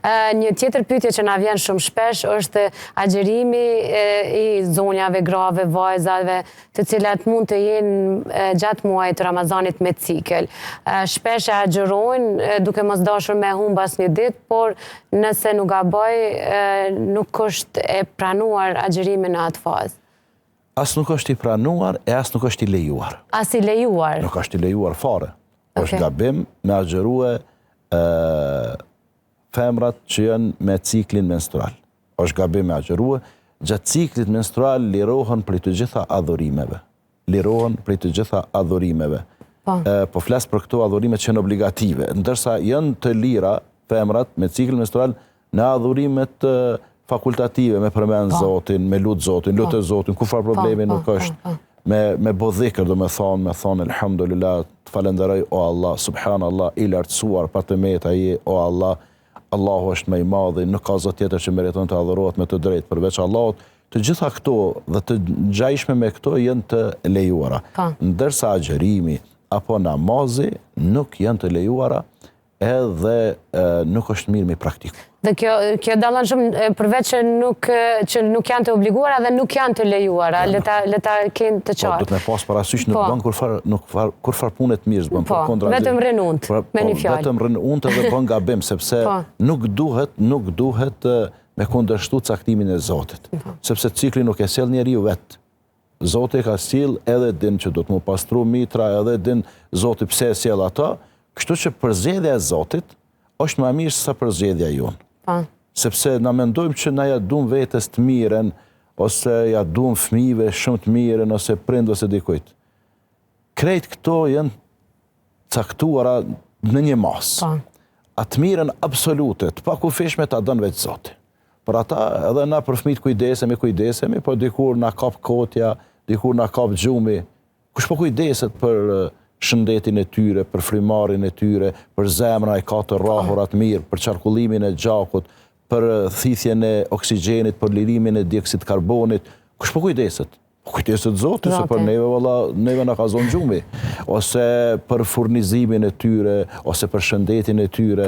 Një tjetër pyetje që na vjen shumë shpesh është agjerimi i zonjave, grave, vajzave, të cilat mund të jenë gjatë muajit të Ramazanit me cikël. Shpesh e agjerojnë duke mos dashur me humb asnjë ditë, por nëse nuk gaboj, nuk është e pranuar agjerimi në atë fazë. As nuk është i pranuar e as nuk është i lejuar. As i lejuar? Nuk është i lejuar fare. Është gabim me agjerue femrat që janë me ciklin menstrual. Është gabim me agjerue. Gjatë ciklit menstrual lirohen për të gjitha adhurimeve. Po flas për këto adhurime që janë obligative, ndërsa janë të lira femrat me ciklin menstrual në adhurimet fakultative, me përmend Zotin, me lut Zotin, lutë Zotin, kur farë problemi nuk është, me bodhikër, do me thonë, elhamdulillah, të falenderoj, o Allah, subhanallah, i lartësuar, pa të meta je, o Allah, Allahu është më i madhi, nuk ka zot tjetër që meriton të adhurohet me të drejtë përveç Allahut. Të gjitha këto dhe të ngjajshme me këto janë të lejuara. Ndërsa agjerimi apo namazi nuk janë të lejuara edhe nuk është mirë me praktiku. Dhe kjo dallon shumë, përveç që nuk janë të obliguara dhe nuk janë të lejuara, le ta kenë të qartë. Do të me pas parasysh nuk bën kur far punë të mirë, bën për kontra. Vetëm rën unt, me një fjalë. Vetëm rën unt edhe bën gabim, sepse nuk duhet me kundërshtu caktimin e Zotit. Sepse cikli nuk e sjell njeriu vet. Zoti ka sjell edhe din që do të mu pastru mitra, edhe din Zoti pse e sjell ata, kështu që përzgjedhja e Zotit është më mirë se sa përzgjedhja jonë. Sepse na mendojmë që na ja duam vetes të mirën, ose ja duam fëmijëve shumë të mirën, ose prind ose dikujt. Krejt këto janë caktuara në një masë. Atë mirën absolute, të pakufishme ta dën vetë Zoti. Për ata edhe na për fëmijët kujdesemi, po dikur na kap kotja, dikur na kap gjumi. Kush po kujdeset për shëndetin e tyre, për frymarrjen e tyre, për zemra e ka të rrahurat mirë, për qarkullimin e gjakut, për thithjen e oksigjenit, për lirimin e dioksid karbonit. Kush po kujdeset? Kujdeset Zoti, se për neve na ka zonë gjumi, ose për furnizimin e tyre, ose për shëndetin e tyre.